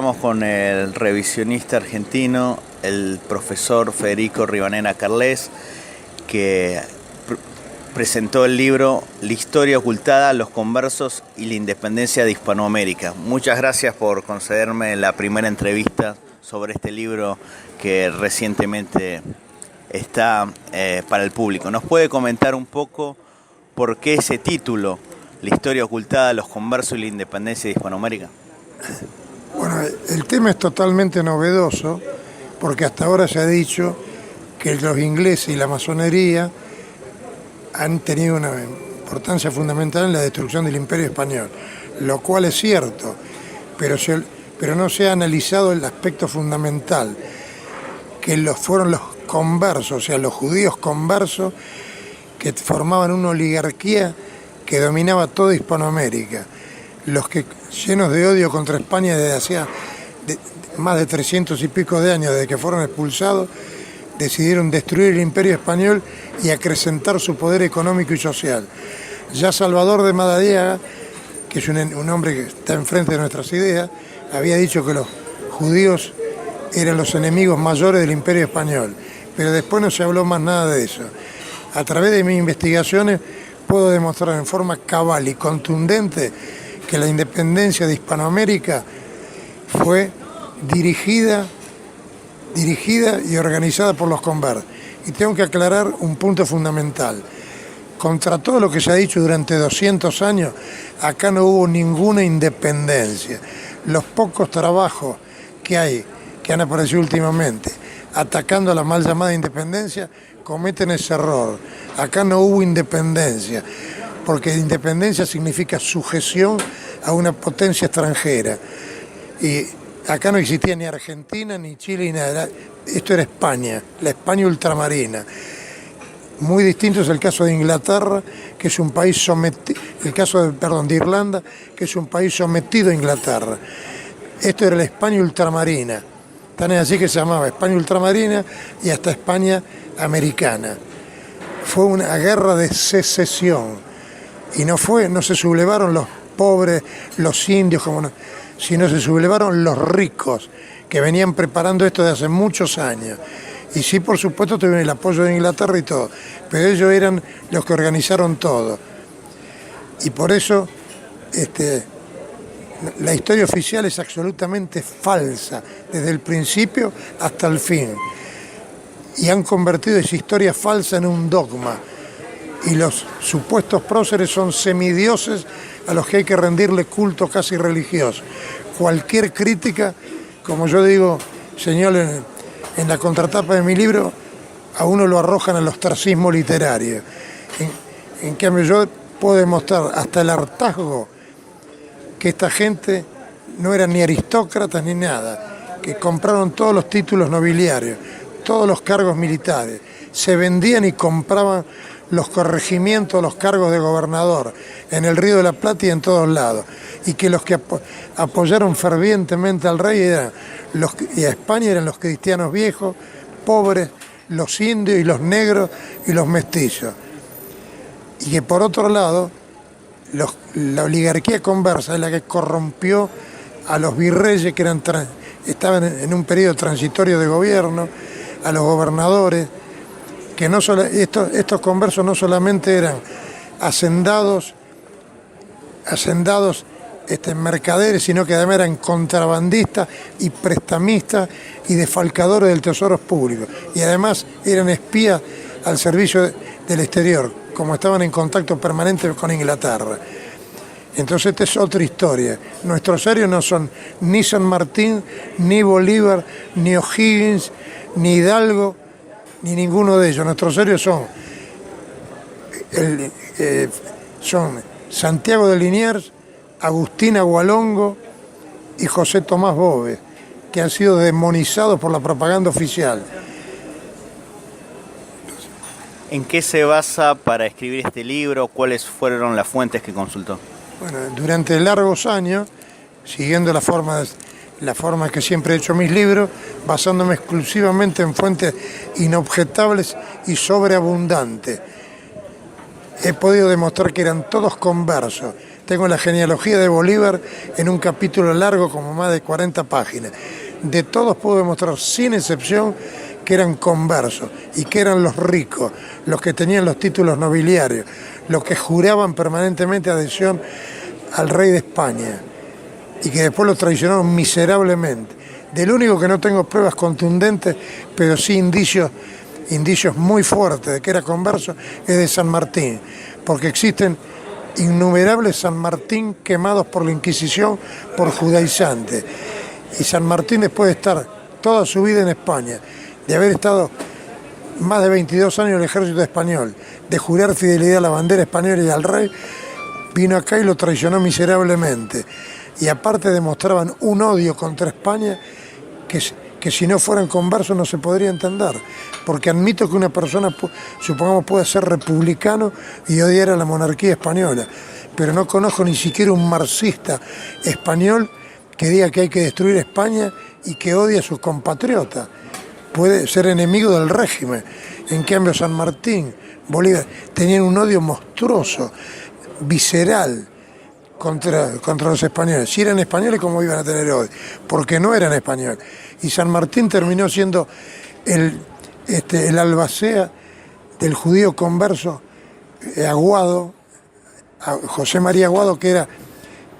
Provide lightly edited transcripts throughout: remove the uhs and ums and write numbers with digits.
Estamos con el revisionista argentino, el profesor Federico Rivadeneyra Carles, que presentó el libro La historia ocultada, los conversos y la independencia de Hispanoamérica. Muchas gracias por concederme la primera entrevista sobre este libro que recientemente está para el público. ¿Nos puede comentar un poco por qué ese título, La historia ocultada, los conversos y la independencia de Hispanoamérica? Bueno, el tema es totalmente novedoso porque hasta ahora se ha dicho que los ingleses y la masonería han tenido una importancia fundamental en la destrucción del Imperio Español, lo cual es cierto, pero no se ha analizado el aspecto fundamental, que fueron los conversos, o sea, los judíos conversos que formaban una oligarquía que dominaba toda Hispanoamérica. Los que, llenos de odio contra España desde hacía más de 300 y pico de años, desde que fueron expulsados, decidieron destruir el Imperio Español y acrecentar su poder económico y social. Ya Salvador de Madariaga, que es un hombre que está enfrente de nuestras ideas, había dicho que los judíos eran los enemigos mayores del Imperio Español, pero después no se habló más nada de eso. A través de mis investigaciones puedo demostrar en forma cabal y contundente que la independencia de Hispanoamérica fue dirigida y organizada por los conversos. Y tengo que aclarar un punto fundamental. Contra todo lo que se ha dicho durante 200 años, acá no hubo ninguna independencia. Los pocos trabajos que han aparecido últimamente, atacando a la mal llamada independencia, cometen ese error. Acá no hubo independencia, porque independencia significa sujeción a una potencia extranjera. Y acá no existía ni Argentina, ni Chile, ni nada. Esto era España, la España ultramarina. Muy distinto es el caso de Inglaterra, que es un país sometido, de Irlanda, que es un país sometido a Inglaterra. Esto era la España ultramarina. Tan es así que se llamaba España ultramarina y hasta España americana. Fue una guerra de secesión y no se sublevaron los pobres, los indios, sino se sublevaron los ricos que venían preparando esto de hace muchos años. Y sí, por supuesto, tuvieron el apoyo de Inglaterra y todo, pero ellos eran los que organizaron todo. Y por eso la historia oficial es absolutamente falsa, desde el principio hasta el fin. Y han convertido esa historia falsa en un dogma. Y los supuestos próceres son semidioses a los que hay que rendirle culto casi religioso. Cualquier crítica, como yo digo, señor, en la contratapa de mi libro, a uno lo arrojan al ostracismo literario. En cambio, yo puedo demostrar hasta el hartazgo que esta gente no eran ni aristócratas ni nada, que compraron todos los títulos nobiliarios, todos los cargos militares, se vendían y compraban los corregimientos, los cargos de gobernador, en el Río de la Plata y en todos lados, y que los que apoyaron fervientemente al rey y a España eran los cristianos viejos, pobres, los indios y los negros y los mestizos. Y que por otro lado, la oligarquía conversa es la que corrompió a los virreyes que estaban en un periodo transitorio de gobierno, a los gobernadores, que estos conversos no solamente eran hacendados, mercaderes, sino que además eran contrabandistas y prestamistas y defalcadores del tesoro público. Y además eran espías al servicio del exterior, como estaban en contacto permanente con Inglaterra. Entonces esta es otra historia. Nuestros héroes no son ni San Martín, ni Bolívar, ni O'Higgins, ni Hidalgo, ni ninguno de ellos. Nuestros héroes son Santiago de Liniers, Agustín Agualongo y José Tomás Boves, que han sido demonizados por la propaganda oficial. ¿En qué se basa para escribir este libro? ¿Cuáles fueron las fuentes que consultó? Bueno, durante largos años, siguiendo la forma que siempre he hecho mis libros, basándome exclusivamente en fuentes inobjetables y sobreabundantes. He podido demostrar que eran todos conversos, Tengo la genealogía de Bolívar en un capítulo largo como más de 40 páginas. De todos puedo demostrar sin excepción que eran conversos y que eran los ricos, los que tenían los títulos nobiliarios, los que juraban permanentemente adhesión al rey de España y que después lo traicionaron miserablemente. Del único que no tengo pruebas contundentes, pero sí indicios muy fuertes de que era converso, es de San Martín, porque existen innumerables San Martín quemados por la Inquisición por judaizantes. Y San Martín, después de estar toda su vida en España, de haber estado más de 22 años en el ejército español, de jurar fidelidad a la bandera española y al rey, vino acá y lo traicionó miserablemente. Y aparte demostraban un odio contra España que si no fueran conversos no se podría entender. Porque admito que una persona, supongamos, puede ser republicano y odiar a la monarquía española, pero no conozco ni siquiera un marxista español que diga que hay que destruir España y que odie a sus compatriotas. Puede ser enemigo del régimen. En cambio, San Martín, Bolívar, tenían un odio monstruoso, visceral, contra los españoles. Si eran españoles, ¿cómo iban a tener odio? Porque no eran españoles. Y San Martín terminó siendo el albacea del judío converso Aguado, José María Aguado, que era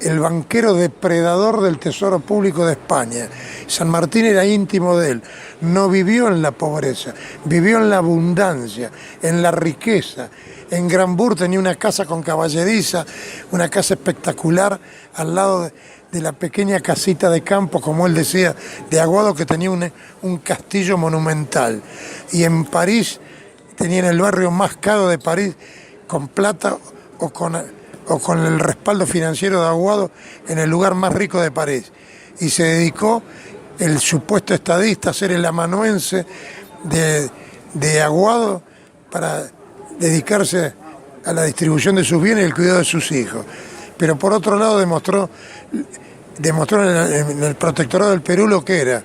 el banquero depredador del tesoro público de España. San Martín era íntimo de él, no vivió en la pobreza, vivió en la abundancia, en la riqueza. En Granbur tenía una casa con caballeriza, una casa espectacular al lado de la pequeña casita de campo, como él decía, de Aguado, que tenía un castillo monumental. Y en París tenía, en el barrio más caro de París, con plata o con el respaldo financiero de Aguado, en el lugar más rico de París. Y se dedicó el supuesto estadista a ser el amanuense de Aguado para dedicarse a la distribución de sus bienes y el cuidado de sus hijos. Pero por otro lado demostró en el protectorado del Perú lo que era,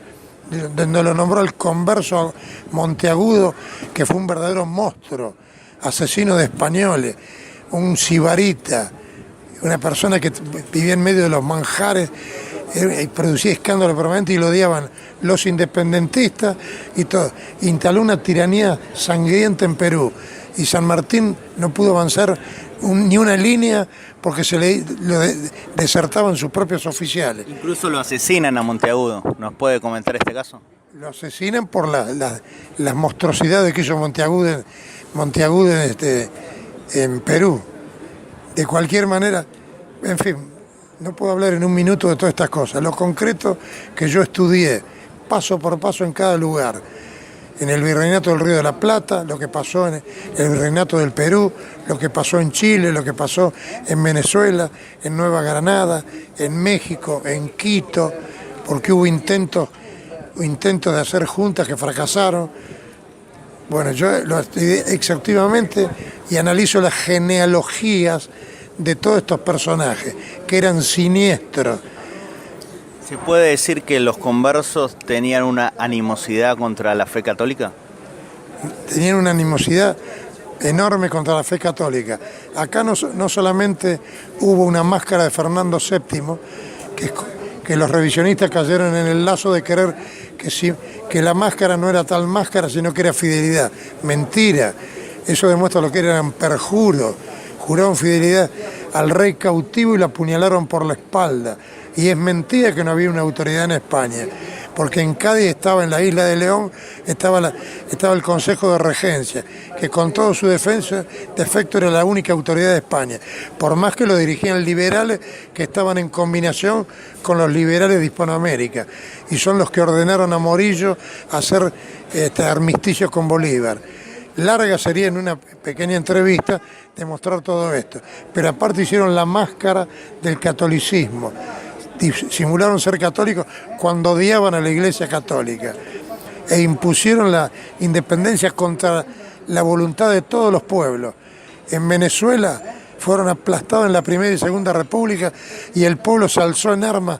donde lo nombró el converso Monteagudo, que fue un verdadero monstruo, asesino de españoles, un sibarita, una persona que vivía en medio de los manjares y producía escándalo permanente y lo odiaban los independentistas y todo. Instaló una tiranía sangrienta en Perú y San Martín no pudo avanzar ni una línea porque lo desertaban sus propios oficiales. Incluso lo asesinan a Monteagudo. ¿Nos puede comentar este caso? Lo asesinan por las monstruosidades que hizo Monteagudo en Perú. De cualquier manera, en fin, no puedo hablar en un minuto de todas estas cosas. Lo concreto que yo estudié paso por paso en cada lugar. En el Virreinato del Río de la Plata, lo que pasó en el Virreinato del Perú, lo que pasó en Chile, lo que pasó en Venezuela, en Nueva Granada, en México, en Quito, porque hubo intentos de hacer juntas que fracasaron. Bueno, yo lo estudié exhaustivamente y analizo las genealogías de todos estos personajes, que eran siniestros. ¿Se puede decir que los conversos tenían una animosidad contra la fe católica? Tenían una animosidad enorme contra la fe católica. Acá no solamente hubo una máscara de Fernando VII, que los revisionistas cayeron en el lazo de creer que la máscara no era tal máscara, sino que era fidelidad. Mentira. Eso demuestra lo que eran perjuros. Juraron fidelidad al rey cautivo y lo apuñalaron por la espalda. Y es mentira que no había una autoridad en España, porque en Cádiz estaba, en la isla de León, estaba el Consejo de Regencia, que con todo su defecto era la única autoridad de España, por más que lo dirigían liberales que estaban en combinación con los liberales de Hispanoamérica, y son los que ordenaron a Morillo hacer armisticios con Bolívar. Larga sería en una pequeña entrevista demostrar todo esto, pero aparte hicieron la máscara del catolicismo. Simularon ser católicos cuando odiaban a la Iglesia Católica e impusieron la independencia contra la voluntad de todos los pueblos. En Venezuela fueron aplastados en la Primera y Segunda República y el pueblo se alzó en armas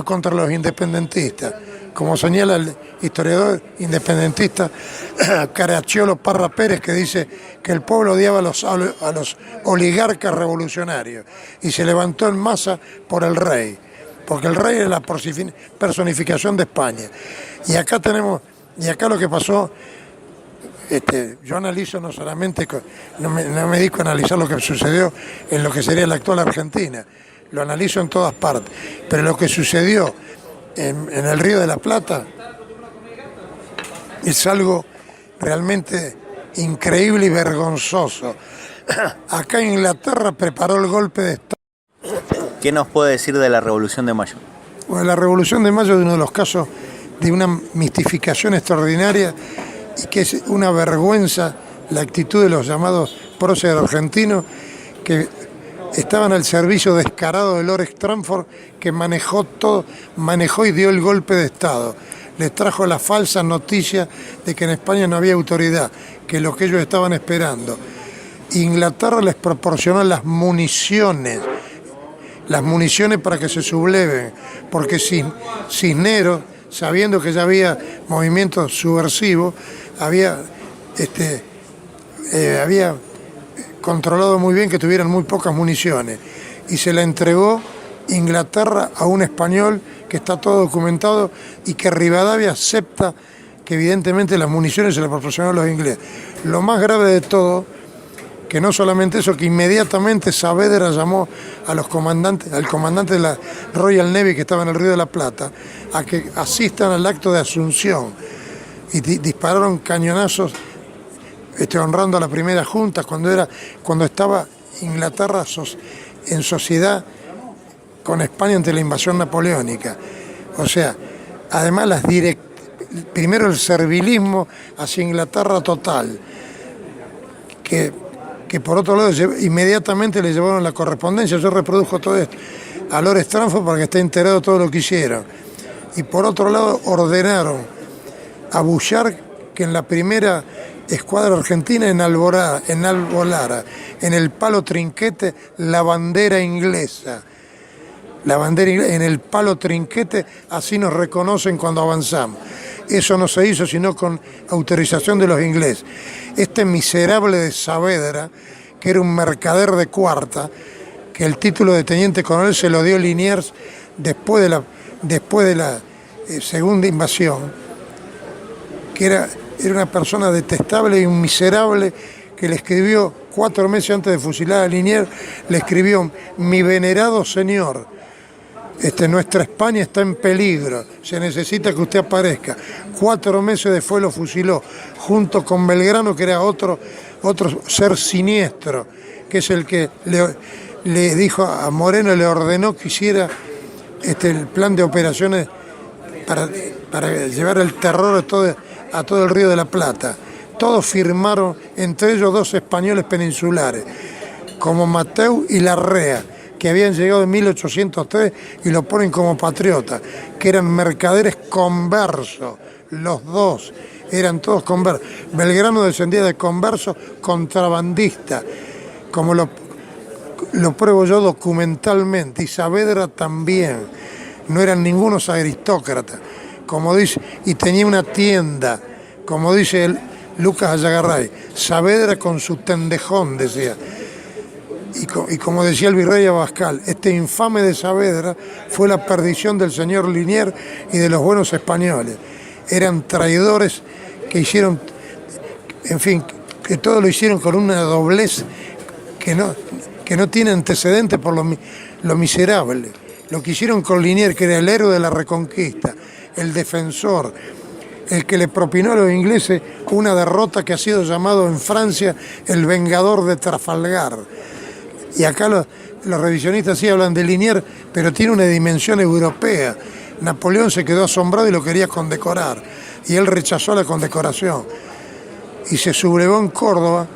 contra los independentistas. como señala el historiador independentista Caracciolo Parra Pérez, que dice que el pueblo odiaba a los oligarcas revolucionarios y se levantó en masa por el rey, porque el rey es la personificación de España. Y acá lo que pasó, yo analizo no solamente, no me dedico a analizar lo que sucedió en lo que sería la actual Argentina, lo analizo en todas partes, pero lo que sucedió en el Río de la Plata es algo realmente increíble y vergonzoso. Acá Inglaterra preparó el golpe de Estado. ¿Qué nos puede decir de la Revolución de Mayo? Bueno, la Revolución de Mayo es uno de los casos de una mistificación extraordinaria y que es una vergüenza la actitud de los llamados próceres argentinos que estaban al servicio descarado de Lord Stranford, que manejó y dio el golpe de Estado. Les trajo la falsa noticia de que en España no había autoridad, que es lo que ellos estaban esperando. Inglaterra les proporcionó las municiones para que se subleven, porque Cisneros, sabiendo que ya había movimientos subversivos, había controlado muy bien que tuvieran muy pocas municiones, y se la entregó Inglaterra a un español que está todo documentado y que Rivadavia acepta que evidentemente las municiones se las proporcionaron los ingleses. Lo más grave de todo, que no solamente eso, que inmediatamente Saavedra llamó al comandante de la Royal Navy que estaba en el Río de la Plata a que asistan al acto de Asunción, y dispararon cañonazos honrando a la primera junta cuando estaba Inglaterra en sociedad con España ante la invasión napoleónica. O sea, además primero el servilismo hacia Inglaterra total, que por otro lado inmediatamente le llevaron la correspondencia. Yo reprodujo todo esto a Lord Stranford para que esté enterado de todo lo que hicieron. Y por otro lado ordenaron a Bouchard que en la primera escuadra argentina enalbolara en el palo trinquete la bandera inglesa. En el palo trinquete, así nos reconocen cuando avanzamos. Eso no se hizo sino con autorización de los ingleses. Este miserable de Saavedra, que era un mercader de cuarta, que el título de teniente coronel se lo dio Liniers después de la segunda invasión, que era una persona detestable y un miserable, que le escribió 4 meses antes de fusilar a Liniers, le escribió: mi venerado señor, nuestra España está en peligro, se necesita que usted aparezca. 4 meses después lo fusiló, junto con Belgrano, que era otro ser siniestro, que es el que le dijo a Moreno, le ordenó que hiciera el plan de operaciones para llevar el terror a todo el Río de la Plata. Todos firmaron, entre ellos 2 españoles peninsulares, como Mateu y Larrea, que habían llegado en 1803 y lo ponen como patriotas, que eran mercaderes conversos, los 2, eran todos conversos. Belgrano descendía de conversos contrabandistas, como lo pruebo yo documentalmente, y Saavedra también, no eran ningunos aristócratas, como dice, y tenía una tienda, como dice Lucas Ayagarray, Saavedra con su tendejón, decía. Y como decía el virrey Abascal, este infame de Saavedra fue la perdición del señor Liniers y de los buenos españoles. Eran traidores que hicieron, en fin, que todo lo hicieron con una doblez que no tiene antecedentes por lo miserable. Lo que hicieron con Liniers, que era el héroe de la Reconquista, el defensor, el que le propinó a los ingleses una derrota que ha sido llamado en Francia el vengador de Trafalgar. Y acá los revisionistas sí hablan de Liniers, pero tiene una dimensión europea. Napoleón se quedó asombrado y lo quería condecorar, y él rechazó la condecoración. Y se sublevó en Córdoba,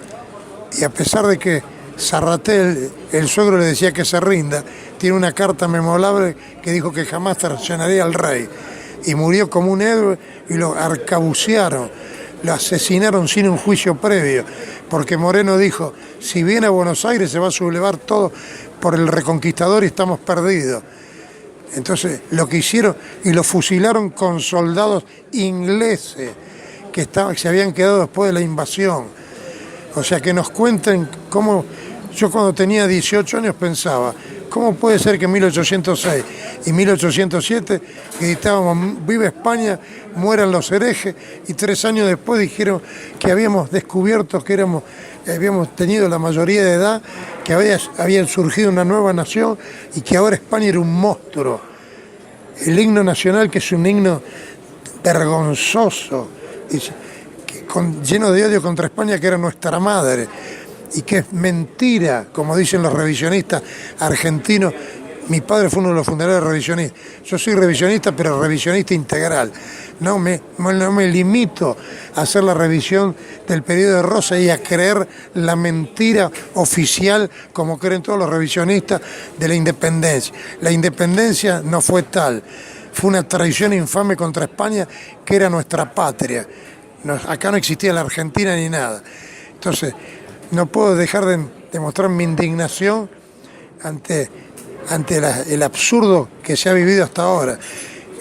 y a pesar de que Zarratea, el suegro, le decía que se rinda, tiene una carta memorable que dijo que jamás traicionaría al rey. Y murió como un héroe, y lo arcabucearon, lo asesinaron sin un juicio previo, porque Moreno dijo: si viene a Buenos Aires se va a sublevar todo por el reconquistador y estamos perdidos. Entonces, lo que hicieron, y lo fusilaron con soldados ingleses que se habían quedado después de la invasión. O sea, que nos cuenten cómo... Yo cuando tenía 18 años pensaba, ¿cómo puede ser que en 1806 y 1807 gritábamos "Viva España, mueran los herejes"? Y 3 años después dijeron que habíamos descubierto que habíamos tenido la mayoría de edad, que había surgido una nueva nación y que ahora España era un monstruo. El himno nacional, que es un himno vergonzoso, lleno de odio contra España, que era nuestra madre, y que es mentira, como dicen los revisionistas argentinos. Mi padre fue uno de los fundadores revisionistas. Yo soy revisionista, pero revisionista integral. No me limito a hacer la revisión del periodo de Rosa y a creer la mentira oficial, como creen todos los revisionistas, de la independencia. La independencia no fue tal. Fue una traición infame contra España, que era nuestra patria. Acá no existía la Argentina ni nada. Entonces, no puedo dejar de mostrar mi indignación ante el absurdo que se ha vivido hasta ahora.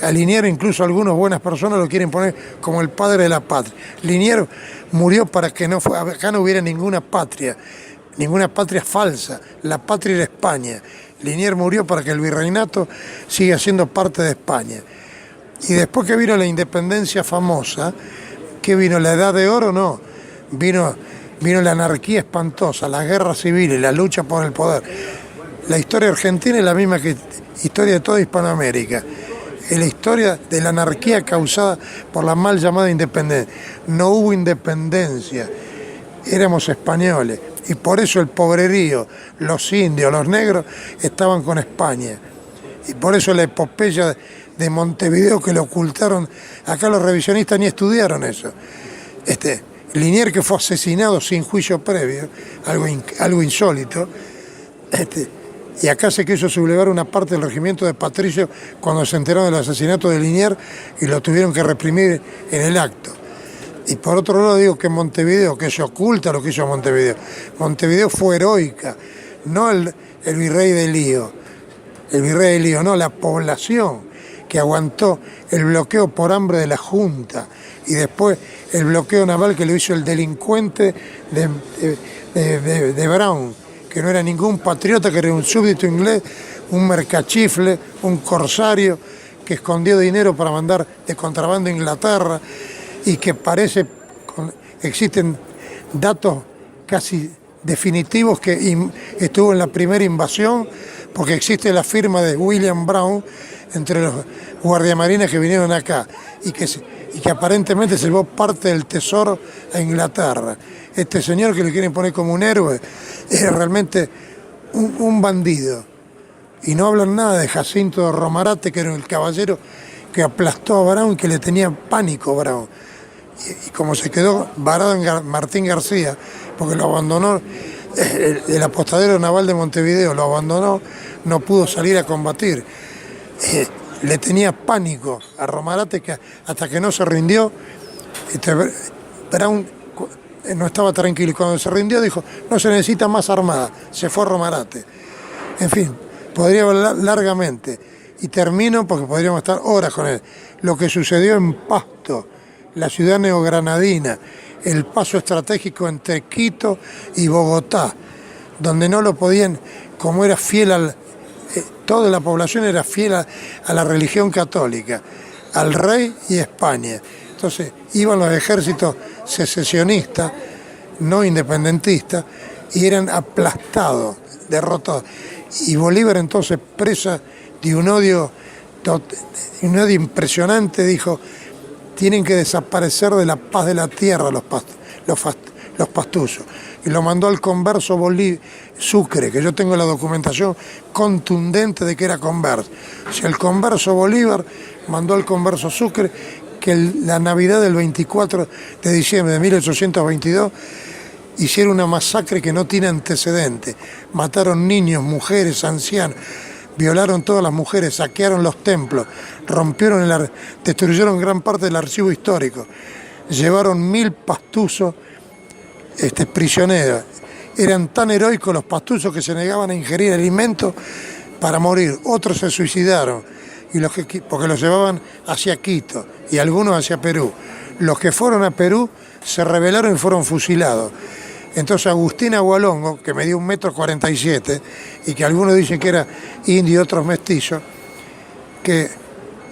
A Liniers, incluso algunas buenas personas lo quieren poner como el padre de la patria. Liniers murió para que acá no hubiera ninguna patria falsa. La patria era España. Liniers murió para que el virreinato siga siendo parte de España. Y después que vino la independencia famosa, ¿qué vino? ¿La edad de oro? No. Vino la anarquía espantosa, las guerras civiles, la lucha por el poder. La historia argentina es la misma que historia de toda Hispanoamérica. Es la historia de la anarquía causada por la mal llamada independencia. No hubo independencia, éramos españoles. Y por eso el pobrerío, los indios, los negros, estaban con España. Y por eso la epopeya de Montevideo, que lo ocultaron. Acá los revisionistas ni estudiaron eso. Liniers, que fue asesinado sin juicio previo, algo insólito, y acá se quiso sublevar una parte del regimiento de Patricio cuando se enteraron del asesinato de Liniers y lo tuvieron que reprimir en el acto. Y por otro lado digo que Montevideo, que se oculta lo que hizo Montevideo. Montevideo fue heroica, no el virrey de Lío. El virrey de Lío, no, la población que aguantó el bloqueo por hambre de la Junta y después el bloqueo naval que lo hizo el delincuente de Brown, que no era ningún patriota, que era un súbdito inglés, un mercachifle, un corsario que escondió dinero para mandar de contrabando a Inglaterra y que existen datos casi definitivos que estuvo en la primera invasión, porque existe la firma de William Brown entre los guardiamarines que vinieron acá y que aparentemente se llevó parte del tesoro a Inglaterra. Este señor, que le quieren poner como un héroe, era realmente un bandido. Y no hablan nada de Jacinto de Romarate, que era el caballero que aplastó a Brown y que le tenía pánico a Brown. Y como se quedó varado en Martín García, porque lo abandonó, el apostadero naval de Montevideo lo abandonó, no pudo salir a combatir. Le tenía pánico a Romarate, que hasta que no se rindió, Brown no estaba tranquilo. Y cuando se rindió dijo, no se necesita más armada, se fue a Romarate. En fin, podría hablar largamente. Y termino porque podríamos estar horas con él. Lo que sucedió en Pasto, la ciudad neogranadina, el paso estratégico entre Quito y Bogotá, donde no lo podían, como era fiel toda la población era fiel a la religión católica, al rey y a España. Entonces iban los ejércitos secesionistas, no independentistas, y eran aplastados, derrotados. Y Bolívar, entonces, presa de un odio impresionante, dijo, tienen que desaparecer de la paz de la tierra los pastusos. Y lo mandó al converso Sucre, que yo tengo la documentación contundente de que era converso. O sea, el converso Bolívar mandó al converso Sucre que la Navidad del 24 de diciembre de 1822 hicieron una masacre que no tiene antecedentes. Mataron niños, mujeres, ancianos, violaron todas las mujeres, saquearon los templos, destruyeron gran parte del archivo histórico, llevaron 1000 pastusos prisioneros. Eran tan heroicos los pastusos que se negaban a ingerir alimentos para morir. Otros se suicidaron. porque los llevaban hacia Quito y algunos hacia Perú. Los que fueron a Perú se rebelaron y fueron fusilados. Entonces Agustín Agualongo, que medía 1,47 m y que algunos dicen que era indio y otros mestizos, que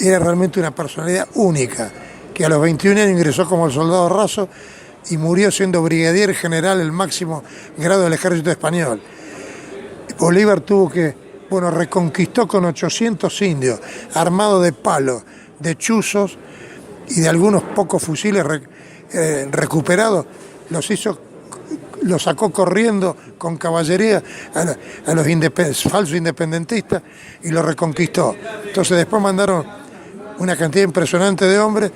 era realmente una personalidad única, que a los 21 años ingresó como el soldado raso y murió siendo brigadier general, el máximo grado del ejército español. Bolívar reconquistó con 800 indios, armados de palos, de chuzos y de algunos pocos fusiles recuperados, los sacó corriendo con caballería a los falsos independentistas y los reconquistó. Entonces después mandaron una cantidad impresionante de hombres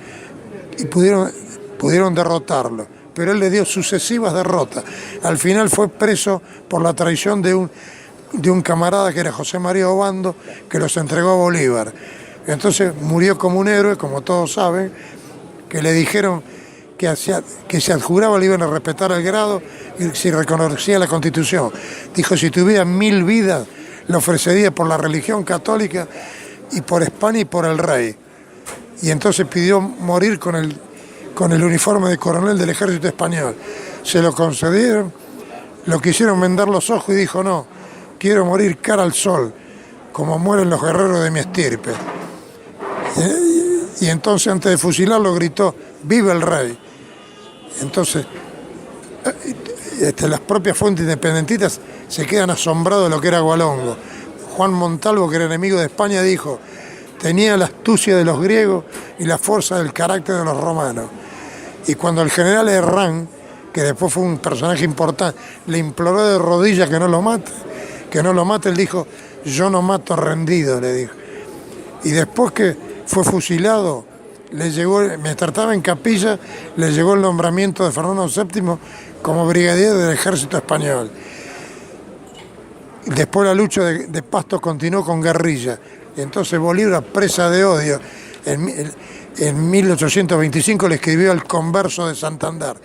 y pudieron derrotarlo. Pero él le dio sucesivas derrotas. Al final fue preso por la traición de un camarada que era José María Obando, que los entregó a Bolívar. Entonces murió como un héroe, como todos saben, que le dijeron que se adjuraba le iban a respetar el grado y si reconocía la Constitución. Dijo, si tuviera 1000 vidas, lo ofrecería por la religión católica y por España y por el rey. Y entonces pidió morir con el uniforme de coronel del ejército español. Se lo concedieron, lo quisieron vendar los ojos y dijo, no, quiero morir cara al sol, como mueren los guerreros de mi estirpe. Y entonces antes de fusilarlo gritó, ¡viva el rey! Entonces, las propias fuentes independentistas se quedan asombrados de lo que era Agualongo. Juan Montalvo, que era enemigo de España, dijo, tenía la astucia de los griegos y la fuerza del carácter de los romanos. Y cuando el general Herrán, que después fue un personaje importante, le imploró de rodillas que no lo mate, él dijo, yo no mato rendido, le dijo. Y después que fue fusilado, mientras estaba en Capilla, le llegó el nombramiento de Fernando VII como brigadier del ejército español. Después la lucha de Pasto continuó con guerrilla. Entonces Bolívar, presa de odio, en 1825 le escribió al Converso de Santander,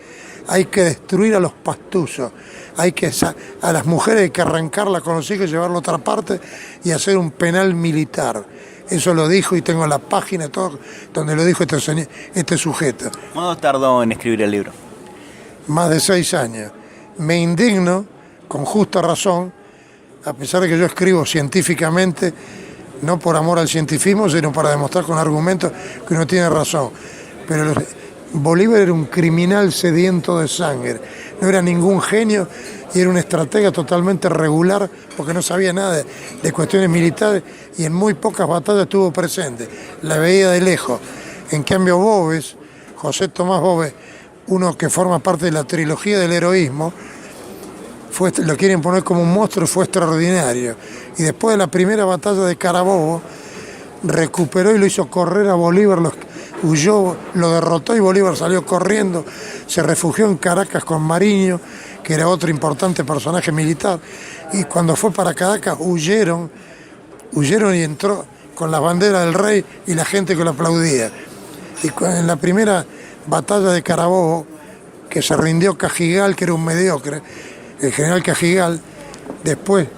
hay que destruir a los pastuzos, a las mujeres hay que arrancarlas con los hijos y llevarlo a otra parte y hacer un penal militar. Eso lo dijo y tengo la página todo donde lo dijo este sujeto. ¿Cuánto tardó en escribir el libro? Más de 6 años. Me indigno, con justa razón, a pesar de que yo escribo científicamente, no por amor al cientifismo, sino para demostrar con argumentos que uno tiene razón. Pero Bolívar era un criminal sediento de sangre, no era ningún genio y era un estratega totalmente regular porque no sabía nada de cuestiones militares y en muy pocas batallas estuvo presente, la veía de lejos. En cambio Boves, José Tomás Boves, uno que forma parte de la trilogía del heroísmo, lo quieren poner como un monstruo, fue extraordinario. Y después de la primera batalla de Carabobo, recuperó y lo hizo correr a Bolívar, huyó, lo derrotó y Bolívar salió corriendo, se refugió en Caracas con Mariño, que era otro importante personaje militar, y cuando fue para Caracas huyeron y entró con la bandera del rey y la gente que lo aplaudía. Y en la primera batalla de Carabobo, que se rindió Cajigal, que era un mediocre, el general Cajigal, después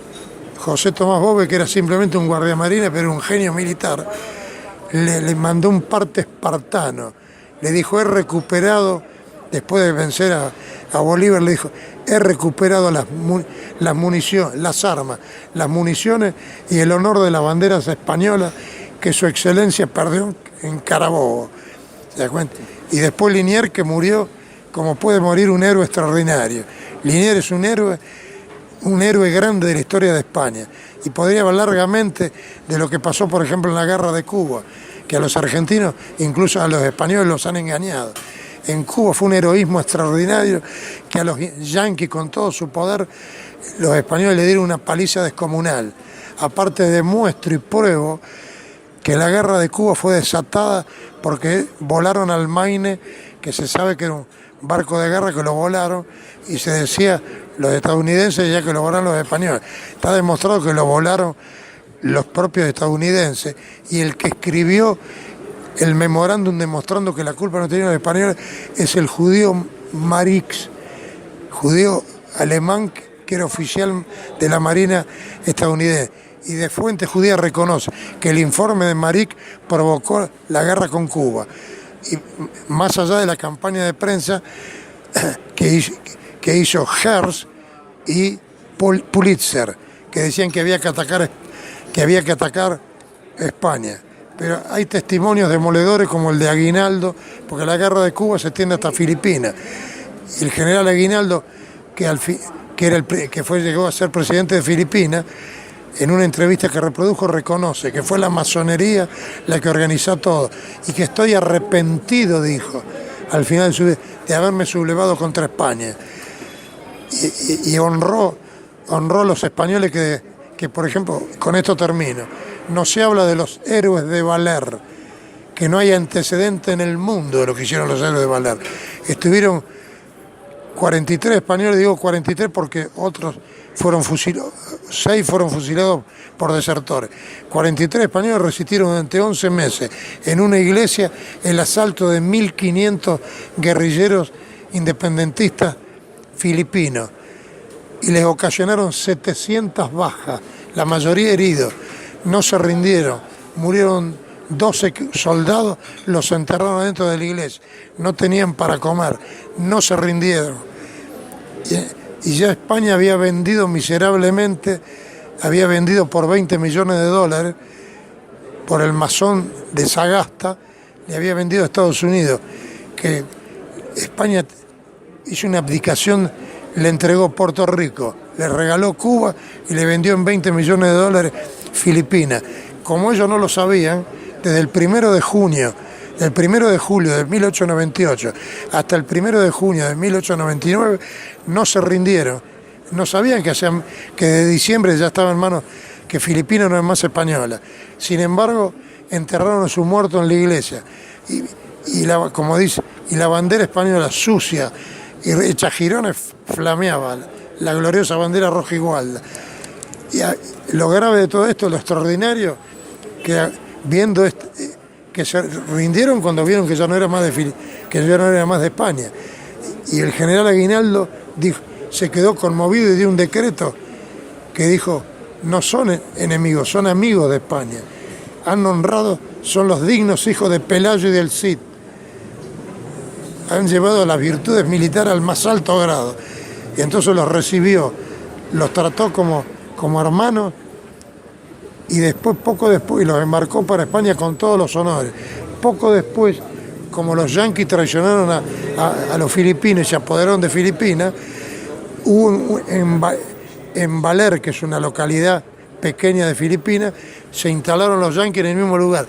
José Tomás Boves, que era simplemente un guardiamarina, pero un genio militar, le mandó un parte espartano. Le dijo, he recuperado, después de vencer a Bolívar, le dijo, he recuperado las municiones, las armas, las municiones y el honor de las banderas españolas que su excelencia perdió en Carabobo. ¿Se da cuenta? Y después Liniers, que murió como puede morir un héroe extraordinario. Liniers es un héroe grande de la historia de España y podría hablar largamente de lo que pasó, por ejemplo, en la guerra de Cuba, que a los argentinos, incluso a los españoles, los han engañado. En Cuba fue un heroísmo extraordinario que a los yanquis, con todo su poder, los españoles le dieron una paliza descomunal. Aparte demuestro y pruebo que la guerra de Cuba fue desatada porque volaron al Maine, que se sabe que era un barco de guerra que lo volaron, y se decía los estadounidenses ya que lo volaron los españoles. Está demostrado que lo volaron los propios estadounidenses, y el que escribió el memorándum demostrando que la culpa no tenía los españoles es el judío Marix, judío alemán que era oficial de la Marina estadounidense. y de fuentes judías reconoce que el informe de Marik provocó la guerra con Cuba. Y más allá de la campaña de prensa que hizo Hearst y Pulitzer, que decían que había que atacar España. Pero hay testimonios demoledores como el de Aguinaldo, porque la guerra de Cuba se extiende hasta Filipinas. Y el general Aguinaldo, llegó a ser presidente de Filipinas, en una entrevista que reprodujo reconoce que fue la masonería la que organizó todo y que estoy arrepentido, dijo, al final de su vida, de haberme sublevado contra España. Y honró a los españoles que, por ejemplo, con esto termino, no se habla de los héroes de Valer, que no hay antecedente en el mundo de lo que hicieron los héroes de Valer. Estuvieron 43 españoles, digo 43 porque otros fueron fusilados, 6 fueron fusilados por desertores. 43 españoles resistieron durante 11 meses en una iglesia el asalto de 1.500 guerrilleros independentistas filipinos y les ocasionaron 700 bajas, la mayoría heridos. No se rindieron, murieron 12 soldados, los enterraron dentro de la iglesia, no tenían para comer, no se rindieron. Y ya España había vendido miserablemente, había vendido por 20 millones de dólares, por el masón de Sagasta, le había vendido a Estados Unidos, que España hizo una abdicación, le entregó Puerto Rico, le regaló Cuba y le vendió en 20 millones de dólares Filipinas. Como ellos no lo sabían, desde el 1 de junio, del 1 de julio de 1898 hasta el 1 de junio de 1899, no se rindieron. No sabían que de diciembre ya estaba en manos, que Filipinas no es más española. Sin embargo, enterraron a su muerto en la iglesia. Como dice, y la bandera española sucia y hecha jirones flameaba, la gloriosa bandera roja igual. Y lo grave de todo esto, lo extraordinario, que viendo que se rindieron cuando vieron que ya no era más de España. Y el general Aguinaldo se quedó conmovido y dio un decreto que dijo: no son enemigos, son amigos de España. Han honrado, son los dignos hijos de Pelayo y del Cid. Han llevado las virtudes militares al más alto grado. Y entonces los recibió, los trató como hermanos, y poco después, los embarcó para España con todos los honores. Poco después, como los yanquis traicionaron a los filipinos y se apoderaron de Filipinas, en Valer, que es una localidad pequeña de Filipinas, se instalaron los yanquis en el mismo lugar.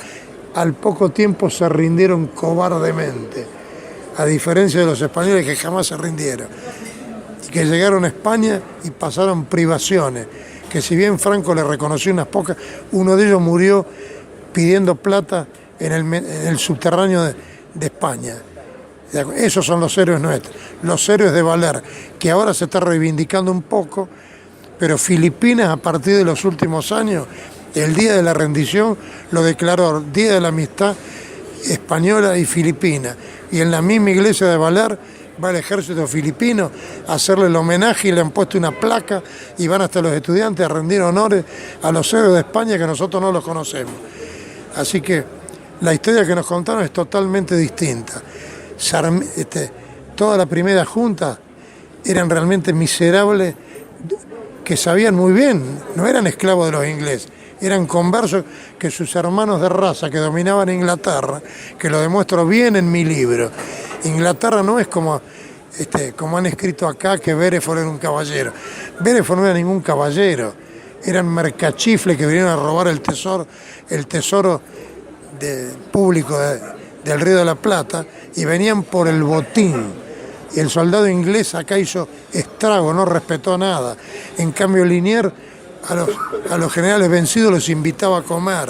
Al poco tiempo se rindieron cobardemente, a diferencia de los españoles que jamás se rindieron, y que llegaron a España y pasaron privaciones, que si bien Franco le reconoció unas pocas, uno de ellos murió pidiendo plata en el subterráneo de España. Esos son los héroes nuestros, los héroes de Valer, que ahora se está reivindicando un poco, pero Filipinas, a partir de los últimos años, el día de la rendición lo declaró Día de la Amistad Española y Filipina, y en la misma iglesia de Valer va el ejército filipino a hacerle el homenaje y le han puesto una placa y van hasta los estudiantes a rendir honores a los héroes de España que nosotros no los conocemos. Así que la historia que nos contaron es totalmente distinta. Toda la primera junta eran realmente miserables, que sabían muy bien, no eran esclavos de los ingleses, eran conversos que sus hermanos de raza que dominaban Inglaterra, que lo demuestro bien en mi libro. Inglaterra no es como han escrito acá, que Beresford era un caballero. Beresford no era ningún caballero, eran mercachifles que vinieron a robar el tesoro público del Río de la Plata, y venían por el botín. Y el soldado inglés acá hizo estrago, no respetó nada. En cambio, Liniers a los generales vencidos los invitaba a comer,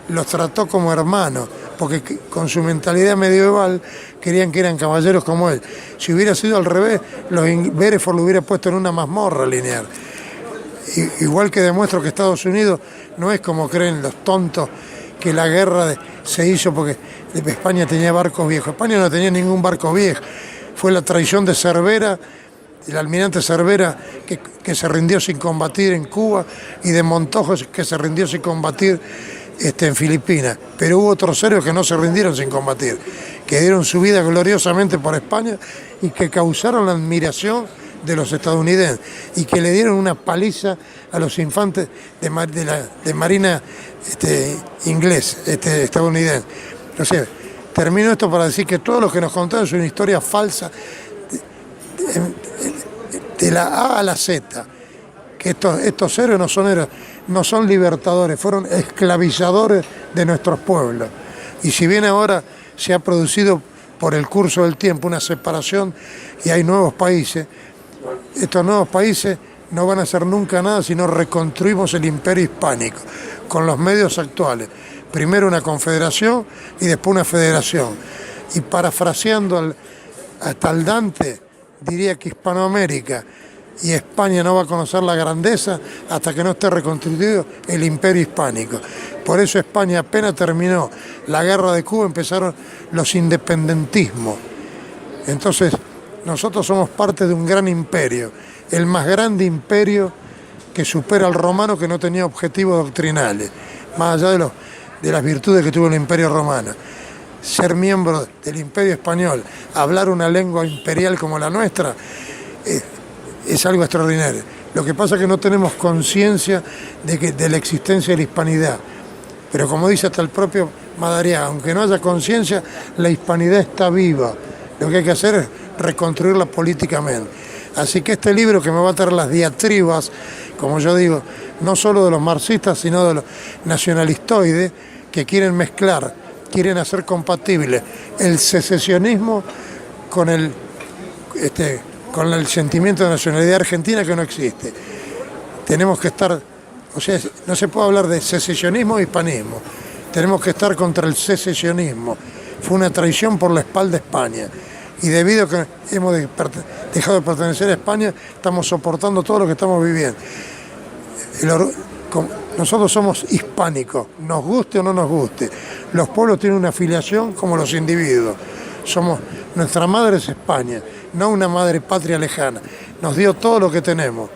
los trató como hermanos, porque con su mentalidad medieval querían que eran caballeros como él. Si hubiera sido al revés, Beresford lo hubiera puesto en una mazmorra, Liniers. Igual que demuestro que Estados Unidos no es como creen los tontos, que la guerra se hizo porque España tenía barcos viejos. España no tenía ningún barco viejo. Fue la traición de Cervera el almirante Cervera que se rindió sin combatir en Cuba y de Montojo que se rindió sin combatir en Filipinas. Pero hubo otros héroes que no se rindieron sin combatir, que dieron su vida gloriosamente por España y que causaron la admiración de los estadounidenses y que le dieron una paliza a los infantes de Marina estadounidense. O sea, termino esto para decir que todo lo que nos contaron es una historia falsa de la A a la Z, que estos héroes no son libertadores, fueron esclavizadores de nuestros pueblos. Y si bien ahora se ha producido por el curso del tiempo una separación y hay nuevos países, estos nuevos países no van a hacer nunca nada si no reconstruimos el imperio hispánico con los medios actuales. Primero una confederación y después una federación. Y parafraseando hasta al Dante, diría que Hispanoamérica y España no va a conocer la grandeza hasta que no esté reconstruido el imperio hispánico. Por eso España apenas terminó la guerra de Cuba, empezaron los independentismos. Entonces, nosotros somos parte de un gran imperio, el más grande imperio que supera al romano, que no tenía objetivos doctrinales, más allá de las virtudes que tuvo el imperio romano. Ser miembro del imperio español, hablar una lengua imperial como la nuestra, es algo extraordinario. Lo que pasa es que no tenemos conciencia de la existencia de la hispanidad. Pero como dice hasta el propio Madariaga, aunque no haya conciencia, la hispanidad está viva. Lo que hay que hacer es reconstruirla políticamente. Así que este libro, que me va a traer las diatribas, como yo digo, no solo de los marxistas, sino de los nacionalistoides, que quieren mezclar, quieren hacer compatible el secesionismo con el sentimiento de nacionalidad argentina, que no existe. Tenemos que estar, o sea, no se puede hablar de secesionismo e hispanismo. Tenemos que estar contra el secesionismo. Fue una traición por la espalda de España. Y debido a que hemos dejado de pertenecer a España, estamos soportando todo lo que estamos viviendo. Nosotros somos hispánicos, nos guste o no nos guste. Los pueblos tienen una afiliación como los individuos. Nuestra madre es España, no una madre patria lejana. Nos dio todo lo que tenemos.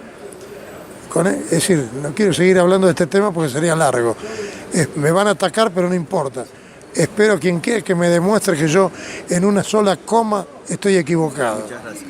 Es decir, no quiero seguir hablando de este tema porque sería largo. Me van a atacar, pero no importa. Espero quien quiera que me demuestre que yo en una sola coma estoy equivocado. Muchas gracias.